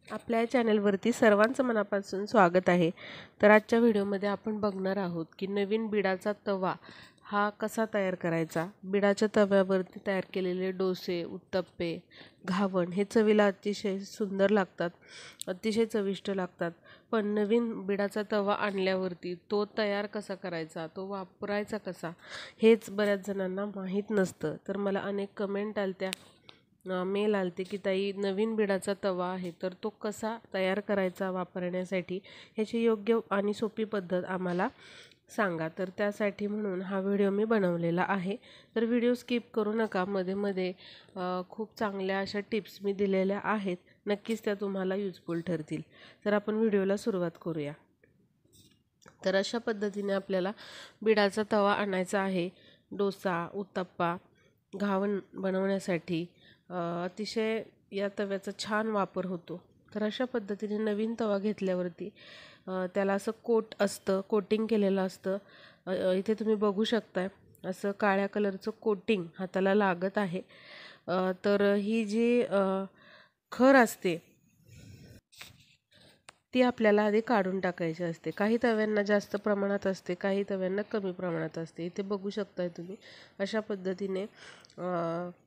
आपल्या चॅनलवरती सर्वांचं मनापासून स्वागत आहे। तर आजच्या व्हिडिओमध्ये आपण बघणार आहोत की नवीन बिडाचा तवा हा कसा तयार करायचा। बिडाच्या तव्यावरती तयार केलेले डोसे, उत्तप्पे, घावण हे चवीला अतिशय सुंदर लागतात, अतिशय चविष्ट लागतात। पण नवीन बिडाचा तवा आणल्यावरती तो तयार कसा करायचा, तो वापरायचा कसा, हेच बऱ्याच जणांना माहीत नसतं। तर मला अनेक कमेंट आलत्या, मेल आलते की ताई नवीन बिडाचा तवा आहे तर तो कसा तयार करायचा वापरण्यासाठी, ह्याची योग्य आणि सोपी पद्धत आम्हाला सांगा। तर त्यासाठी म्हणून हा व्हिडिओ मी बनवलेला आहे। तर व्हिडिओ स्किप करू नका, मध्ये मध्ये खूप चांगल्या अशा टिप्स मी दिलेल्या आहेत, नक्कीच त्या तुम्हाला युजफुल ठरतील। तर आपण व्हिडिओला सुरुवात करूया। तर अशा पद्धतीने आपल्याला बिडाचा तवा आणायचा आहे। डोसा, उत्तप्पा, घावण बनवण्यासाठी अतिशय या तव्याचा छान वापर होतो। तर अशा पद्धतीने नवीन तवा घेतल्यावरती त्याला असं कोट असतं, कोटिंग केलेलं असतं। इथे तुम्ही बघू शकताय असं काळ्या कलरचं कोटिंग हाताला लागत आहे। तर ही जी खर असते ती आपल्याला आधी काढून टाकायची असते। काही तव्यांना जास्त प्रमाणात असते, काही तव्यांना कमी प्रमाणात असते। इथे बघू शकताय तुम्ही अशा पद्धतीने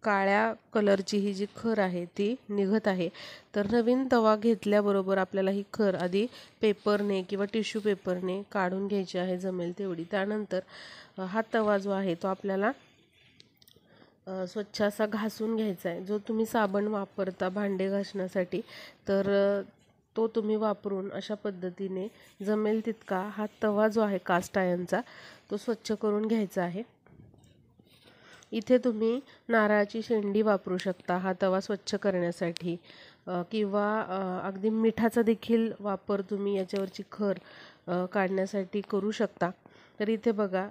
काळ्या कलरची ही जी खर आहे ती निघत आहे। तर नवीन तवा घेतल्याबरोबर आपल्याला ही खर आधी पेपरने किंवा टिश्यू पेपरने काढून घ्यायची आहे, जमेल तेवढी। त्यानंतर हा तवा जो आहे तो आपल्याला स्वच्छ असा घासून घ्यायचा आहे। जो तुम्ही साबण वापरता भांडे घासण्यासाठी, तर तो तुम्ही वापरून अशा पद्धतीने जमेल तितका हा तवा जो आहे कास्ट आयर्नचा तो स्वच्छ करून घ्यायचा आहे। इथे तुम्ही नारळाची शेंडी वापरू शकता हा तवा स्वच्छ करण्यासाठी, किंवा अगदी मिठाचा देखील वापर तुम्ही याच्यावरची खर काढण्यासाठी करू शकता। तर इथे बघा,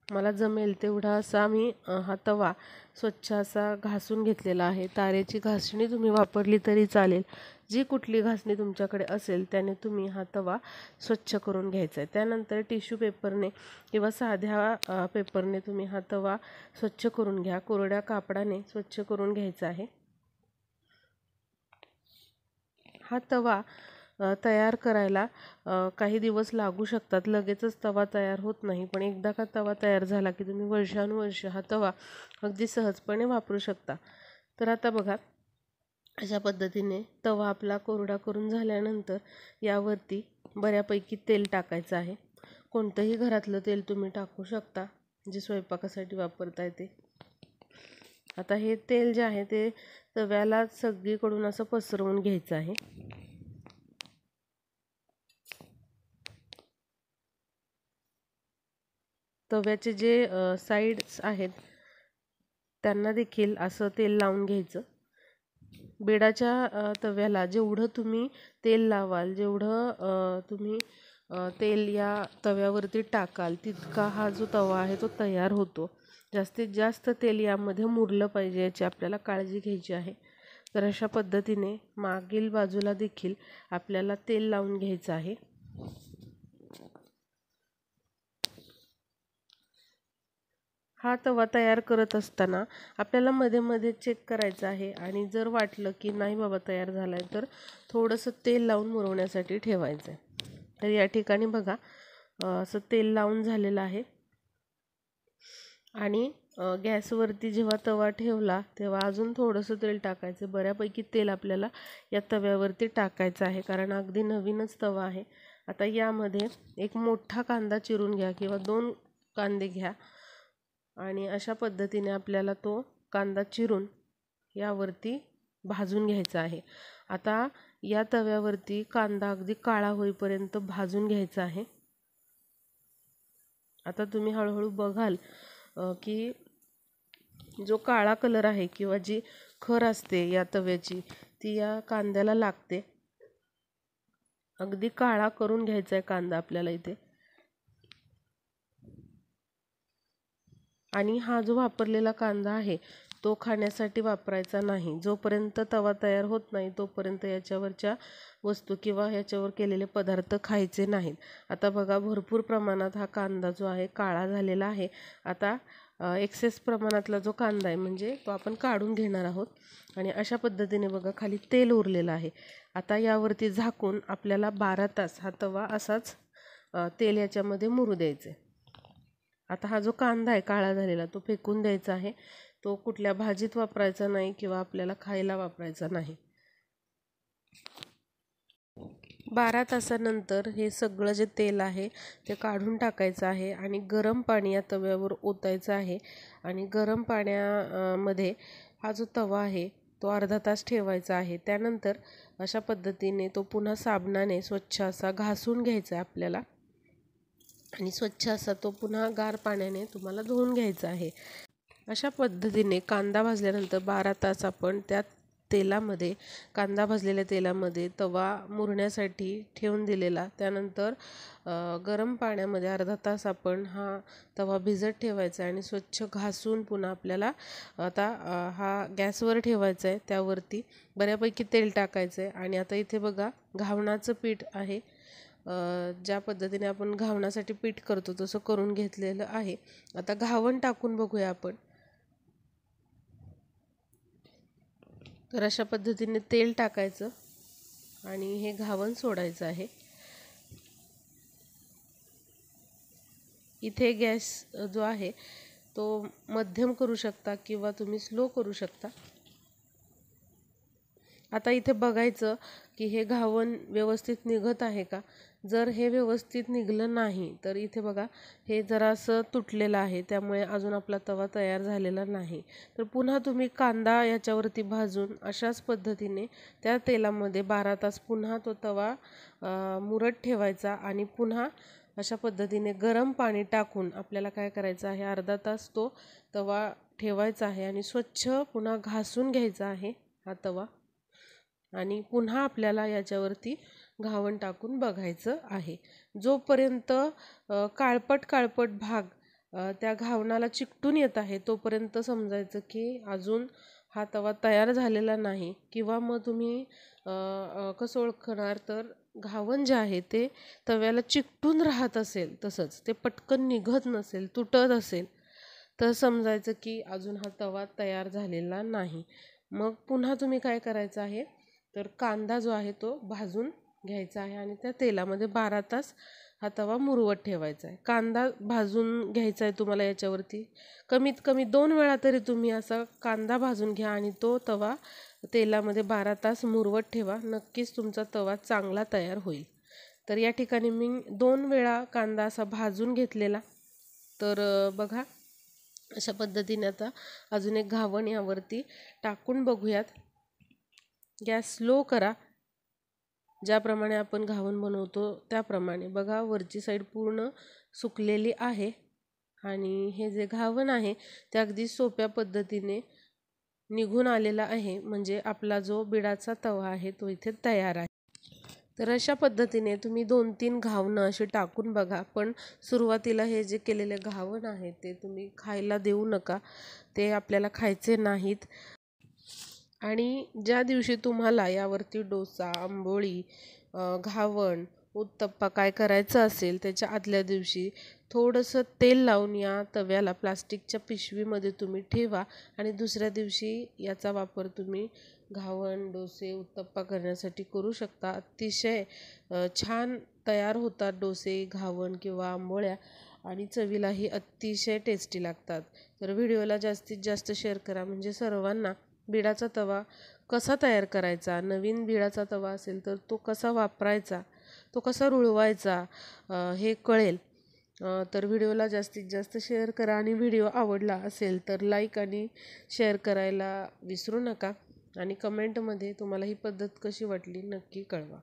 मला जमेल तेवढा असा मी हा तवा स्वच्छ असा घासून घेतलेला आहे। तारेची घासणी तुम्ही वापरली तरी चालेल, जी कुठली घासणी तुमच्याकडे असेल त्याने तुम्ही हा तवा स्वच्छ करून घ्यायचा आहे। त्यानंतर टिश्यू पेपरने किंवा साध्या पेपरने तुम्ही हा तवा स्वच्छ करून घ्या, कोरड्या कापडाने स्वच्छ करून घ्यायचा आहे। हा तवा तयार करायला काही दिवस लागू शकतात, लगेचच तवा तयार होत नाही। पण एकदा का तवा तयार झाला की तुम्ही वर्षानुवर्ष हा तवा अगदी सहजपणे वापरू शकता। तर आता बघा, अशा पद्धतीने तवा आपला कोरडा करून झाल्यानंतर यावरती बऱ्यापैकी तेल टाकायचं आहे। कोणतंही घरातलं तेल तुम्ही टाकू शकता जे स्वयंपाकासाठी वापरता येते। आता हे तेल जे आहे ते तव्याला सगळीकडून असं पसरवून घ्यायचं आहे। तव्याचे जे साईड्स आहेत त्यांना देखील असं तेल लावून घ्यायचं। बिडाच्या तव्याला जेवढं तुम्ही तेल लावाल, जेवढं तुम्ही तेल या तव्यावरती टाकाल, तितका हा जो तवा आहे तो तयार होतो। जास्तीत जास्त तेल यामध्ये मुरलं पाहिजे याची आपल्याला काळजी घ्यायची आहे। तर अशा पद्धतीने मागील बाजूला देखील आपल्याला तेल लावून घ्यायचं आहे। हा तवा तयार करत असताना आपल्याला मध्ये मध्ये चेक करायचं आहे, आणि जर वाटलं की नाही बाबा तयार झाला आहे तर थोडंसं तेल लावून मुरवण्यासाठी ठेवायचं आहे। तर या ठिकाणी बघा असं तेल लावून झालेलं आहे, आणि गॅसवरती जेव्हा तवा ठेवला तेव्हा अजून थोडंसं तेल टाकायचं। बऱ्यापैकी तेल आपल्याला या तव्यावरती टाकायचं आहे, कारण अगदी नवीनच तवा आहे। आता यामध्ये एक मोठा कांदा चिरून घ्या किंवा 2 कांदे घ्या, आणि अशा पद्धतीने आपल्याला तो कांदा चिरून यावरती भाजून घ्यायचा आहे। आता या तव्यावरती कांदा अगदी काळा होईपर्यंत भाजून घ्यायचा आहे। आता तुम्ही हळूहळू बघाल की जो काळा कलर आहे किंवा जी खर असते या तव्याची ती या कांद्याला लागते। अगदी काळा करून घ्यायचा आहे कांदा आपल्याला इथे। आणि हा जो वापरलेला कांदा आहे तो खाण्यासाठी वापरायचा नाही। जोपर्यंत तवा तयार होत नाही तोपर्यंत याच्यावरच्या वस्तू किंवा याच्यावर केलेले पदार्थ खायचे नाहीत। आता बघा, भरपूर प्रमाणात हा कांदा जो आहे काळा झालेला आहे। आता एक्सेस प्रमाणातला जो कांदा आहे म्हणजे तो आपण काढून घेणार आहोत। आणि अशा पद्धतीने बघा खाली तेल उरलेलं आहे। आता यावरती झाकून आपल्याला 12 तास हा तवा असाच तेल याच्यामध्ये मुरू द्यायचे। आता हा जो कांदा आहे काळा झालेला तो फेकून द्यायचा आहे। तो कुठल्या भाजीत वापरायचा नाही किंवा आपल्याला खायला वापरायचा नाही। 12 तासानंतर हे सगळं जे तेल आहे ते काढून टाकायचं आहे आणि गरम पाणी या तव्यावर ओतायचं आहे। आणि गरम पाण्यामध्ये हा जो तवा आहे तो अर्धा तास ठेवायचा आहे। त्यानंतर अशा पद्धतीने तो पुन्हा साबणाने स्वच्छ असा घासून घ्यायचा आहे आपल्याला आणि स्वच्छ असा तो पुन्हा गार पाण्याने तुम्हाला धुवून घ्यायचा आहे। अशा पद्धतीने कांदा भाजल्यानंतर 12 तास आपण त्या तेलामध्ये कांदा भाजलेल्या तेलामध्ये तवा मुरण्यासाठी ठेवून दिलेला। त्यानंतर गरम पाण्यामध्ये अर्धा तास आपण हा तवा भिजत ठेवायचा आणि स्वच्छ घासून पुन्हा आपल्याला आता हा गॅसवर ठेवायचा आहे। त्यावरती बऱ्यापैकी तेल टाकायचं आहे आणि आता इथे बघा घावणाचं पीठ आहे। ज्या पद्धतीने आपण घावणासाठी पीठ करतो तसं करून घेतलेलं आहे। आता घावण टाकून बघूया आपण। तर अशा पद्धतीने तेल टाकायचं आणि हे घावण सोडायचं आहे। इथे गॅस जो आहे तो मध्यम करू शकता किंवा तुम्ही स्लो करू शकता। आता इथे बघायचं की हे घावण व्यवस्थित निघत आहे का। जर हे व्यवस्थित निघलं नाही तर इथे बघा हे जरासं तुटलेलं आहे, त्यामुळे अजून आपला तवा तयार झालेला नाही। तर पुन्हा तुम्ही कांदा याच्यावरती भाजून अशाच पद्धतीने त्या तेलामध्ये 12 तास पुन्हा तो तवा मुरत ठेवायचा आणि पुन्हा अशा पद्धतीने गरम पाणी टाकून आपल्याला काय करायचं आहे अर्धा तास तो तवा ठेवायचा आहे आणि स्वच्छ पुन्हा घासून घ्यायचा आहे हा तवा आणि पुन्हा आपल्याला याच्यावरती घावण टाकून बघायचं आहे। जोपर्यंत काळपट भाग त्या घावणाला चिकटून येत आहे तोपर्यंत समजायचं की अजून हा तवा तयार झालेला नाही। किंवा मग तुम्ही कसं ओळखणार तर घावण जे आहे ते तव्याला चिकटून राहत असेल, तसंच ते पटकन निघत नसेल, तुटत असेल तर समजायचं की अजून हा तवा तयार झालेला नाही। मग पुन्हा तुम्ही काय करायचं आहे तर कांदा जो आहे तो भाजून घ्यायचा आहे आणि त्या तेलामध्ये 12 तास हा तवा मुरवत ठेवायचा आहे। कांदा भाजून घ्यायचा आहे तुम्हाला याच्यावरती कमीत कमी 2 वेळा तरी तुम्ही असा कांदा भाजून घ्या आणि तो तवा तेलामध्ये 12 तास मुरवत ठेवा। नक्कीच तुमचा तवा चांगला तयार होईल। तर या ठिकाणी मी 2 वेळा कांदा असा भाजून घेतलेला। तर बघा अशा पद्धतीने आता अजून एक घावण यावरती टाकून बघूयात। गॅस स्लो करा, ज्याप्रमाणे आपण घावण बनवतो त्याप्रमाणे। बघा वरची साईड पूर्ण सुकलेली आहे आणि हे जे घावण आहे ते अगदी सोप्या पद्धतीने निघून आलेला आहे, म्हणजे आपला जो बिडाचा तवा आहे तो इथे तयार आहे। तर अशा पद्धतीने तुम्ही 2-3 घावणं अशी टाकून बघा, पण सुरुवातीला हे जे केलेले घावण आहे ते तुम्ही खायला देऊ नका, ते आपल्याला खायचे नाहीत। आणि ज्या दिवशी तुम्हाला यावरती डोसा, आंबोळी, घावण, उत्तप्पा काय करायचं असेल त्याच्या आदल्या दिवशी थोडंसं तेल लावून या तव्याला प्लास्टिकच्या पिशवीमध्ये तुम्ही ठेवा आणि दुसऱ्या दिवशी याचा वापर तुम्ही घावण, डोसे, उत्तप्पा करण्यासाठी करू शकता। अतिशय छान तयार होतात डोसे, घावण किंवा आंबोळ्या आणि चवीलाही अतिशय टेस्टी लागतात। तर व्हिडिओला जास्तीत जास्त शेअर करा, म्हणजे सर्वांना बिडाचा तवा कसा तयार करायचा, नवीन बिडाचा तवा असेल तर तो कसा वापरायचा, तो कसा रुळवायचा हे कळेल। तर व्हिडिओला जास्तीत जास्त शेअर करा आणि व्हिडिओ आवडला असेल तर लाईक आणि शेअर करायला विसरू नका आणि कमेंटमध्ये तुम्हाला ही पद्धत कशी वाटली नक्की कळवा।